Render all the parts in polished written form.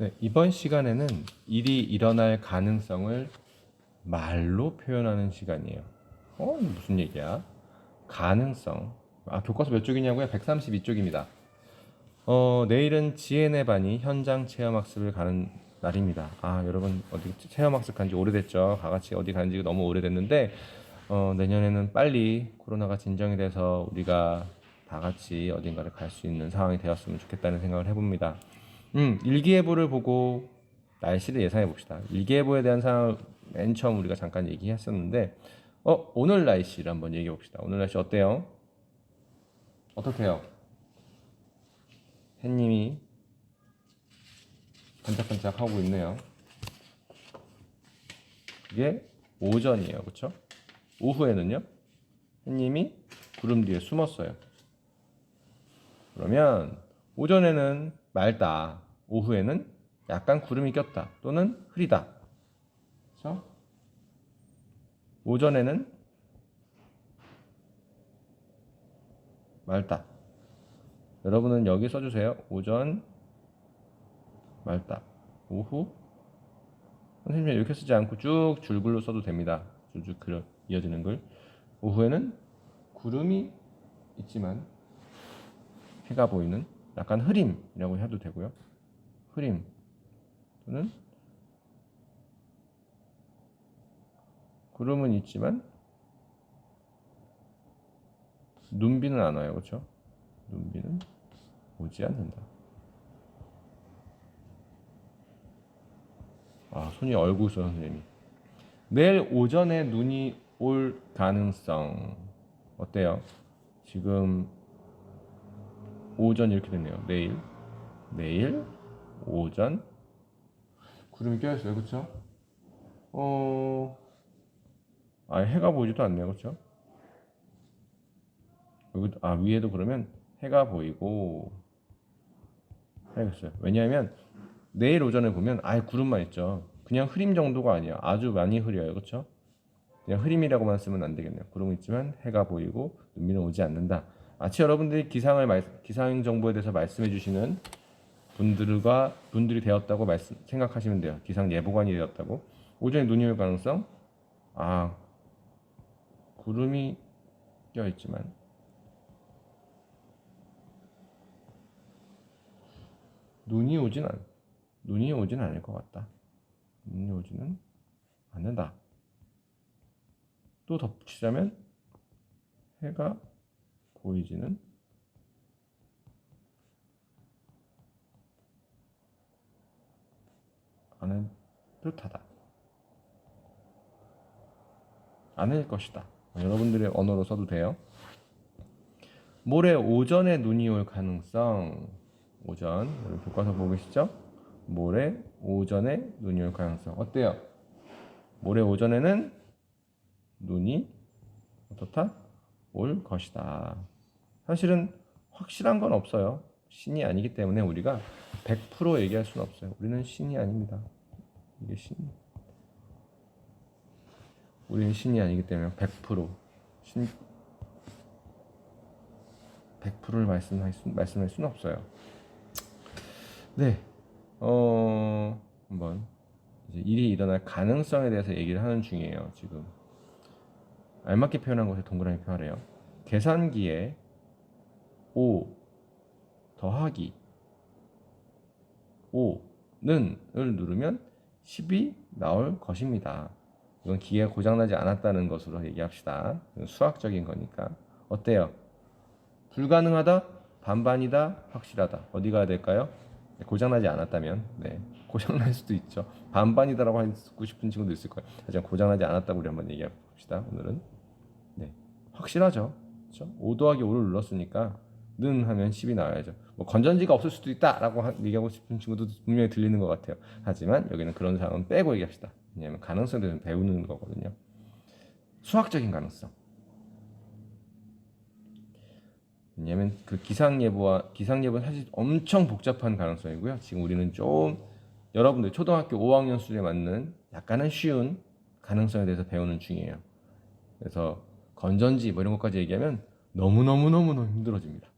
네, 이번 시간에는 일이 일어날 가능성을 말로 표현하는 시간이에요. 무슨 얘기야? 가능성. 교과서 몇 쪽이냐고요? 132쪽입니다. 내일은 지혜네 반이 현장 체험학습을 가는 날입니다. 여러분 어디 체험학습 간지 오래됐죠? 다 같이 어디 간지 너무 오래됐는데 내년에는 빨리 코로나가 진정이 돼서 우리가 다 같이 어딘가를 갈 수 있는 상황이 되었으면 좋겠다는 생각을 해봅니다. 일기예보를 보고 날씨를 예상해 봅시다. 일기예보에 대한 상황을 맨 처음 우리가 잠깐 얘기했었는데, 오늘 날씨를 한번 얘기해 봅시다. 오늘 날씨 어때요? 어떻게요? 햇님이 반짝반짝 하고 있네요. 이게 오전이에요, 그렇죠? 오후에는요? 햇님이 구름 뒤에 숨었어요. 그러면 오전에는 맑다, 오후에는 약간 구름이 꼈다 또는 흐리다. 그렇죠? 오전에는 맑다. 여러분은 여기 써주세요. 오전 맑다. 오후 선생님이 이렇게 쓰지 않고 쭉 줄글로 써도 됩니다. 줄줄 이어지는 글. 오후에는 구름이 있지만 해가 보이는 약간 흐림이라고 해도 되고요. 흐림 또는 구름은 있지만 눈비는 안 와요. 그렇죠? 눈비는 오지 않는다. 손이 얼고 있어 선생님이. 내일 오전에 눈이 올 가능성 어때요? 지금 오전 이렇게 됐네요. 내일 오전 구름이 껴있어요. 그렇죠? 해가 보이지도 않네요. 그렇죠? 여기 위에도 그러면 해가 보이고 해야겠어요. 왜냐하면 내일 오전에 보면 아예 구름만 있죠. 그냥 흐림 정도가 아니야. 아주 많이 흐려요. 그렇죠? 그냥 흐림이라고만 쓰면 안 되겠네요. 구름 있지만 해가 보이고 눈비는 오지 않는다. 마치 여러분들이 기상 정보에 대해서 말씀해 주시는 분들이 되었다고 생각하시면 돼요. 기상 예보관이 되었다고. 오전에 눈이 올 가능성 구름이 껴 있지만 눈이 오진 않을 것 같다. 눈이 오지는 않는다. 또 덧붙이자면 해가 보이지는 않을 듯하다. 않을 것이다. 여러분들의 언어로 써도 돼요. 모레 오전에 눈이 올 가능성. 오전 교과서 보고 계시죠? 모레 오전에 눈이 올 가능성 어때요? 모레 오전에는 눈이 어떻다? 올 것이다. 사실은 확실한 건 없어요. 신이 아니기 때문에 우리가 100% 얘기할 수는 없어요. 우리는 신이 아닙니다. 이게 우리는 신이 아니기 때문에 100%를 말씀할 수는 없어요. 네, 한번 이제 일이 일어날 가능성에 대해서 얘기를 하는 중이에요. 지금 알맞게 표현한 것에 동그라미 표하래요. 계산기에 5 더하기 5는 을 누르면 10이 나올 것입니다. 이건 기계가 고장나지 않았다는 것으로 얘기합시다. 수학적인 거니까. 어때요? 불가능하다? 반반이다? 확실하다? 어디 가야 될까요? 고장나지 않았다면 고장날 수도 있죠. 반반이다라고 하고 싶은 친구도 있을 거예요. 하지만 고장나지 않았다고 우리 한번 얘기해 봅시다. 오늘은 확실하죠. 그렇죠? 5 더하기 5를 눌렀으니까 는 하면 10이 나와야죠. 건전지가 없을 수도 있다라고 얘기하고 싶은 친구도 분명히 들리는 것 같아요. 하지만 여기는 그런 상황은 빼고 얘기합시다. 왜냐하면 가능성에 대해서 배우는 거거든요. 수학적인 가능성. 왜냐하면 그 기상예보는 사실 엄청 복잡한 가능성이고요. 지금 우리는 좀 여러분들 초등학교 5학년 수준에 맞는 약간은 쉬운 가능성에 대해서 배우는 중이에요. 그래서 건전지 이런 것까지 얘기하면 너무 힘들어집니다.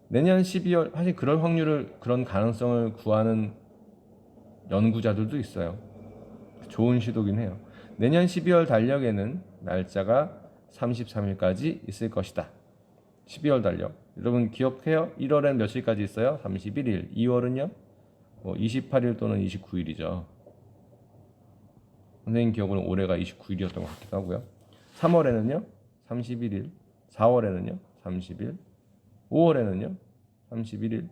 내년 12월 사실 그런 가능성을 구하는 연구자들도 있어요. 좋은 시도긴 해요. 내년 12월 달력에는 날짜가 33일까지 있을 것이다. 12월 달력. 여러분 기억해요? 1월엔 며칠까지 있어요? 31일. 2월은요? 28일 또는 29일이죠. 선생님 기억으로는 올해가 29일이었던 것 같기도 하고요. 3월에는요? 31일. 4월에는요? 30일. 5월에는요? 31일.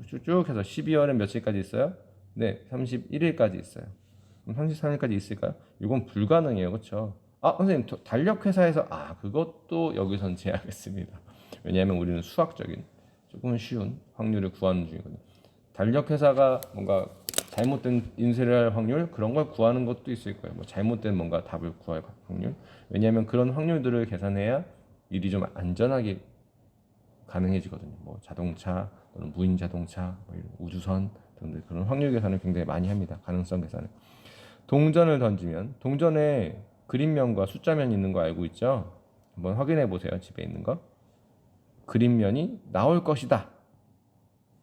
쭉쭉 해서 12월엔 며칠까지 있어요? 네, 31일까지 있어요. 그럼 33일까지 있을까요? 이건 불가능해요. 그렇죠? 선생님 달력 회사에서 그것도 여기선 제하겠습니다. 왜냐하면 우리는 수학적인 조금 쉬운 확률을 구하는 중이거든요. 달력 회사가 뭔가 잘못된 인쇄를 할 확률 그런 걸 구하는 것도 있을 거예요. 뭐 잘못된 뭔가 답을 구할 확률. 왜냐하면 그런 확률들을 계산해야 일이 좀 안전하게 가능해지거든요. 뭐 자동차 또는 무인 자동차, 뭐 이런 우주선 등등 그런 확률 계산을 굉장히 많이 합니다. 가능성 계산을. 동전을 던지면 동전에 그림면과 숫자면 있는 거 알고 있죠? 한번 확인해 보세요. 집에 있는 거. 그림면이 나올 것이다.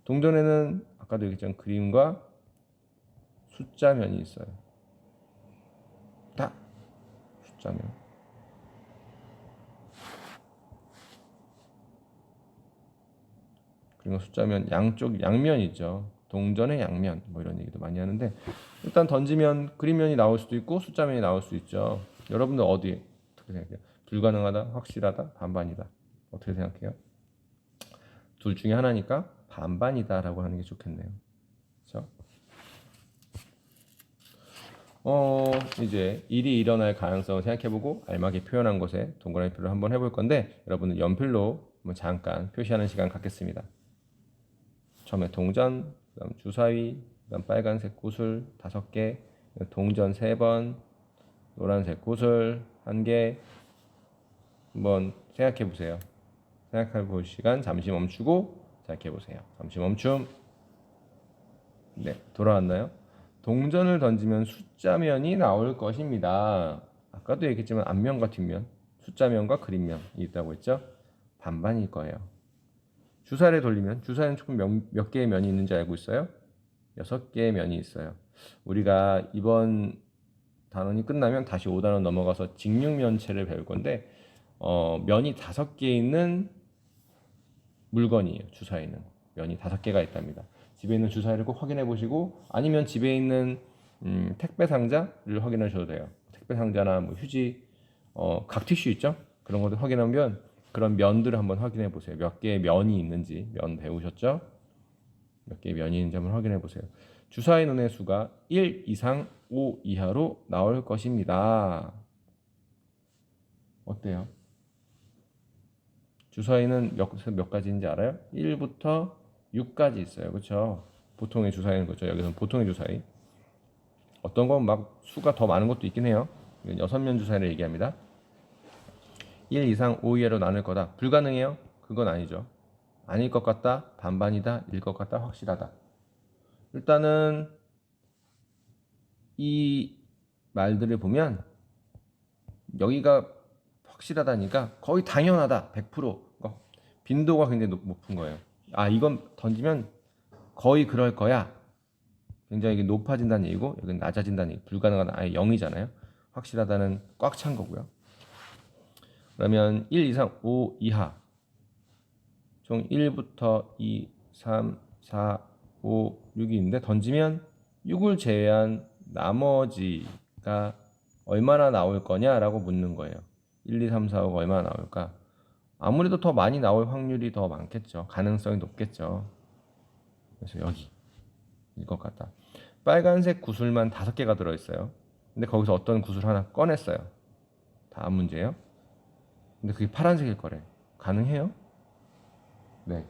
동전에는 아까도 얘기했지만 그림과 숫자면이 있어요. 딱 숫자면. 그리고 숫자면 양쪽 양면이죠. 동전의 양면 뭐 이런 얘기도 많이 하는데 일단 던지면 그림면이 나올 수도 있고 숫자면이 나올 수 있죠. 여러분들 어떻게 생각해요? 불가능하다, 확실하다, 반반이다. 어떻게 생각해요? 둘 중에 하나니까 반반이다라고 하는 게 좋겠네요. 그렇죠? 이제 일이 일어날 가능성을 생각해보고 알맞게 표현한 것에 동그라미표를 한번 해볼 건데 여러분은 연필로 한번 잠깐 표시하는 시간 갖겠습니다. 처음에 동전, 그다음 주사위, 그다음 빨간색 구슬 5개, 동전 3번, 노란색 구슬 1개. 한번 생각해 보세요. 생각해 볼 시간 잠시 멈추고 생각해 보세요. 잠시 멈춤. 네, 돌아왔나요? 동전을 던지면 숫자면이 나올 것입니다. 아까도 얘기했지만 앞면과 뒷면, 숫자면과 그림면이 있다고 했죠? 반반일 거예요. 주사를 돌리면 주사에는 조금 몇 개의 면이 있는지 알고 있어요? 6개의 면이 있어요. 우리가 이번 단원이 끝나면 다시 5단원 넘어가서 직육면체를 배울 건데 면이 5개 있는 물건이에요. 주사위는 면이 5개가 있답니다. 집에 있는 주사위를 꼭 확인해 보시고 아니면 집에 있는 택배 상자를 확인하셔도 돼요. 택배 상자나 뭐 휴지, 각 티슈 있죠? 그런 것들 확인하면 그런 면들을 한번 확인해 보세요. 몇 개의 면이 있는지. 면 배우셨죠? 몇 개의 면이 있는지 한번 확인해 보세요. 주사위 눈의 수가 1 이상 5 이하로 나올 것입니다. 어때요? 주사위는 몇 가지인지 알아요? 1부터 6까지 있어요. 그렇죠? 보통의 주사위는 그렇죠. 여기서는 보통의 주사위. 어떤 건 막 수가 더 많은 것도 있긴 해요. 6면 주사위를 얘기합니다. 1 이상 5 이하로 나눌 거다. 불가능해요? 그건 아니죠. 아닐 것 같다. 반반이다. 일 것 같다. 확실하다. 일단은 이 말들을 보면 여기가 확실하다니까 거의 당연하다. 100%. 빈도가 굉장히 높은 거예요. 이건 던지면 거의 그럴 거야. 굉장히 높아진다는 얘기고 여기는 낮아진다는 얘기. 불가능하다. 아예 0이잖아요. 확실하다는 꽉 찬 거고요. 그러면 1 이상 5 이하 총 1부터 2, 3, 4, 5, 6이 있는데 던지면 6을 제외한 나머지가 얼마나 나올 거냐라고 묻는 거예요. 1, 2, 3, 4, 5가 얼마나 나올까? 아무래도 더 많이 나올 확률이 더 많겠죠. 가능성이 높겠죠. 그래서 여기일 것 같다. 빨간색 구슬만 5개가 들어있어요. 근데 거기서 어떤 구슬 하나 꺼냈어요. 다음 문제예요. 근데 그게 파란색일 거래. 가능해요? 네.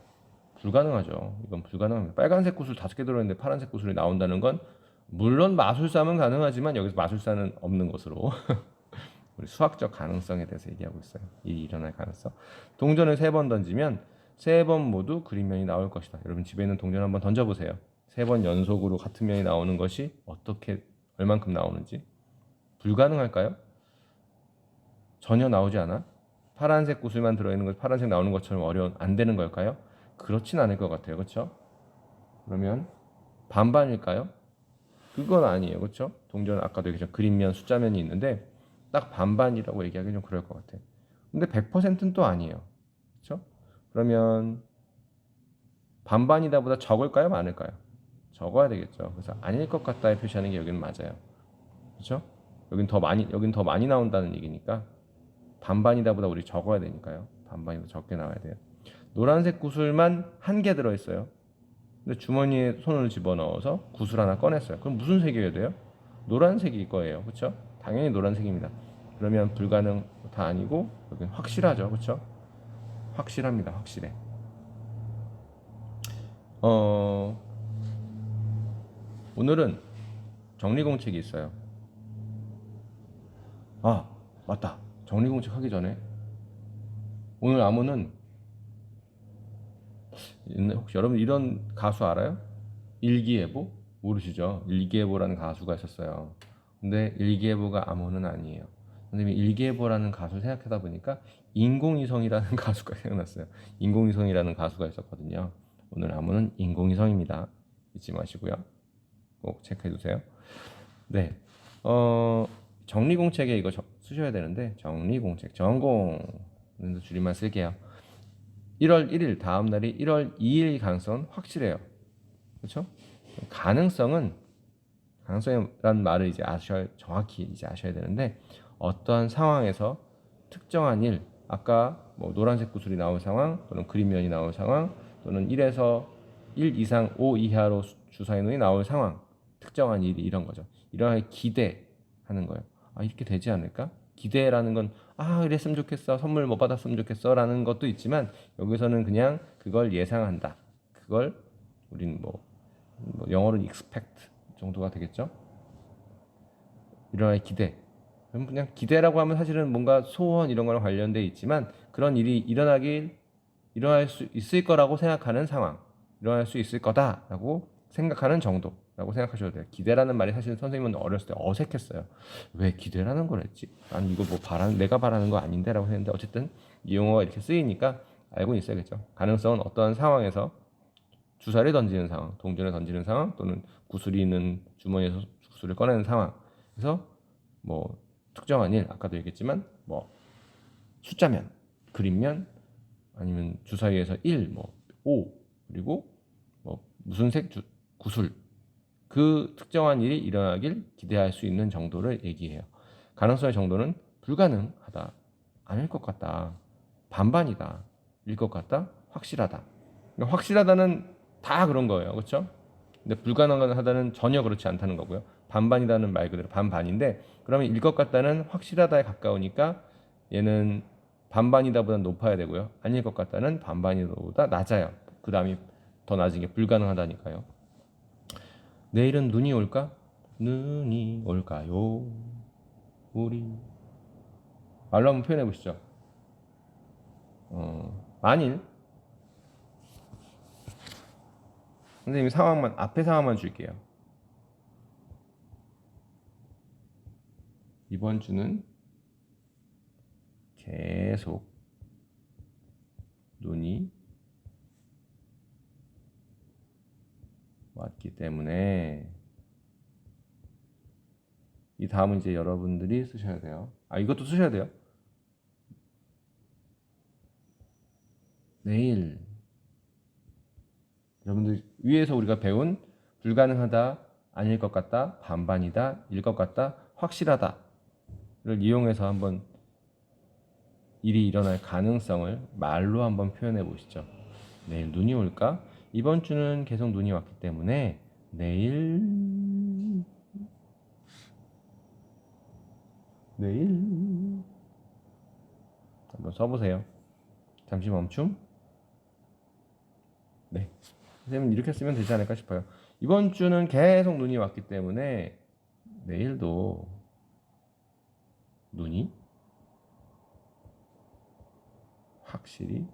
불가능하죠. 이건 불가능합니다. 빨간색 구슬 5개 들어있는데 파란색 구슬이 나온다는 건 물론 마술사면 가능하지만 여기서 마술사는 없는 것으로 우리 수학적 가능성에 대해서 얘기하고 있어요. 일이 일어날 가능성. 동전을 3번 던지면 3번 모두 그림면이 나올 것이다. 여러분 집에 있는 동전 한번 던져보세요. 3번 연속으로 같은 면이 나오는 것이 어떻게 얼만큼 나오는지. 불가능할까요? 전혀 나오지 않아? 파란색 구슬만 들어있는 것, 파란색 나오는 것처럼 안 되는 걸까요? 그렇진 않을 것 같아요. 그렇죠? 그러면 반반일까요? 그건 아니에요. 그렇죠? 동전 아까도 얘기했죠. 그림면, 숫자면이 있는데 딱 반반이라고 얘기하기 좀 그럴 것 같아. 근데 100%는 또 아니에요. 그렇죠? 그러면 반반이다보다 적을까요? 많을까요? 적어야 되겠죠. 그래서 아닐 것 같다에 표시하는 게 여기는 맞아요. 그렇죠? 여긴 더 많이 나온다는 얘기니까 반반이다보다 우리 적어야 되니까요. 반반이보다 적게 나와야 돼요. 노란색 구슬만 한 개 들어있어요. 근데 주머니에 손을 집어넣어서 구슬 하나 꺼냈어요. 그럼 무슨 색이어야 돼요? 노란색일 거예요. 그렇죠? 당연히 노란색입니다. 그러면 불가능 다 아니고 여기는 확실하죠. 그렇죠? 확실합니다. 확실해. 어, 오늘은 정리공책이 있어요. 아, 맞다. 정리공책 하기 전에 오늘 암호는 혹시 여러분 이런 가수 알아요? 일기예보? 모르시죠? 일기예보라는 가수가 있었어요. 근데 일기예보가 암호는 아니에요. 선생님이 일기예보라는 가수를 생각하다 보니까 인공위성이라는 가수가 생각났어요. 인공위성이라는 가수가 있었거든요. 오늘 암호는 인공위성입니다. 잊지 마시고요. 꼭 체크해 두세요. 네. 정리공책에 이거 쓰셔야 되는데 정리공책 전공 줄임말 쓸게요. 1월 1일 다음 날이 1월 2일 가능성은 확실해요. 그렇죠? 가능성이란 말을 이제 정확히 이제 아셔야 되는데 어떠한 상황에서 특정한 일, 아까 뭐 노란색 구슬이 나올 상황 또는 그림면이 나올 상황 또는 1에서 1 이상 5 이하로 주사위 눈이 나올 상황, 특정한 일이 이런 거죠. 이러한 기대하는 거예요. 아, 이렇게 되지 않을까? 기대라는 건 이랬으면 좋겠어, 선물 뭐 받았으면 좋겠어 라는 것도 있지만 여기서는 그냥 그걸 예상한다. 그걸 우리는 뭐 영어로는 expect 정도가 되겠죠. 일어날 기대. 그냥 기대라고 하면 사실은 뭔가 소원 이런 거랑 관련돼 있지만 그런 일이 일어날 수 있을 거라고 생각하는 상황, 일어날 수 있을 거다라고 생각하는 정도라고 생각하셔도 돼요. 기대라는 말이 사실 선생님은 어렸을 때 어색했어요. 왜 기대라는 걸 했지? 아니 이거 뭐 내가 바라는 거 아닌데라고 했는데 어쨌든 이 용어가 이렇게 쓰이니까 알고 있어야겠죠. 가능성은 어떤 상황에서 주사를 던지는 상황, 동전을 던지는 상황 또는 구슬이 있는 주머니에서 구슬을 꺼내는 상황. 그래서 뭐 특정한 일, 아까도 얘기했지만 뭐 숫자면, 그림면 아니면 주사위에서 1, 뭐 5, 그리고 뭐 무슨 구슬 그 특정한 일이 일어나길 기대할 수 있는 정도를 얘기해요. 가능성의 정도는 불가능하다, 아닐 것 같다, 반반이다, 일 것 같다, 확실하다. 그러니까 확실하다는 다 그런 거예요. 그렇죠? 근데 불가능하다는 전혀 그렇지 않다는 거고요. 반반이라는 말 그대로 반반인데 그러면 일 것 같다는 확실하다에 가까우니까 얘는 반반이다보다 높아야 되고요. 아닐 것 같다는 반반이다보다 낮아요. 그 다음이 더 낮은 게 불가능하다니까요. 내일은 눈이 올까? 눈이 올까요? 우리 말로 한번 표현해 보시죠. 만일 선생님이 앞에 상황만 줄게요. 이번 주는 계속 눈이 왔기 때문에 이 다음은 이제 여러분들이 쓰셔야 돼요. 이것도 쓰셔야 돼요. 내일 여러분들 위에서 우리가 배운 불가능하다, 아닐 것 같다, 반반이다, 일 것 같다, 확실하다를 이용해서 한번 일이 일어날 가능성을 말로 한번 표현해 보시죠. 내일 눈이 올까? 이번 주는 계속 눈이 왔기 때문에 내일 한번 써보세요. 잠시 멈춤. 네, 선생님 이렇게 쓰면 되지 않을까 싶어요. 이번 주는 계속 눈이 왔기 때문에 내일도 눈이 확실히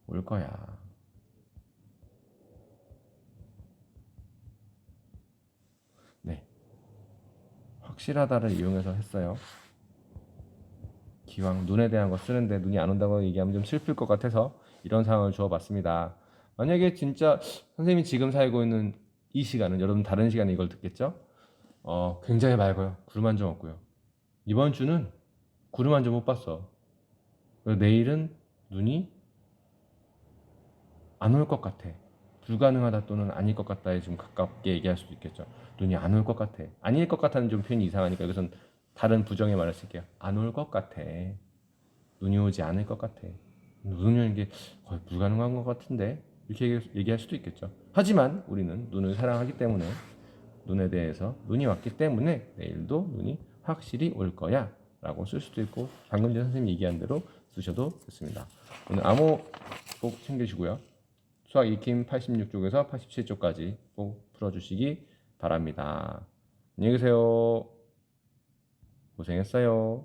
올 거야. 네, 확실하다를 이용해서 했어요. 기왕 눈에 대한 거 쓰는데 눈이 안 온다고 얘기하면 좀 슬플 것 같아서 이런 상황을 주어봤습니다. 만약에 진짜 선생님이 지금 살고 있는 이 시간은 여러분 다른 시간에 이걸 듣겠죠? 굉장히 맑아요. 구름 한 점 없고요. 이번 주는 구름 한 점 못 봤어. 그리고 내일은 눈이 안 올 것 같아. 불가능하다 또는 아닐 것 같다에 좀 가깝게 얘기할 수도 있겠죠. 눈이 안 올 것 같아. 아닐 것 같다는 좀 표현이 이상하니까 여기선 다른 부정의 말을 쓸게요. 안 올 것 같아. 눈이 오지 않을 것 같아. 눈이 오는 게 거의 불가능한 것 같은데 이렇게 얘기할 수도 있겠죠. 하지만 우리는 눈을 사랑하기 때문에 눈에 대해서 눈이 왔기 때문에 내일도 눈이 확실히 올 거야 라고 쓸 수도 있고 방금 전 선생님이 얘기한 대로 쓰셔도 좋습니다. 오늘 암호 꼭 챙겨주시고요. 수학 익힘 86쪽에서 87쪽까지 꼭 풀어주시기 바랍니다. 안녕히 계세요. 고생했어요.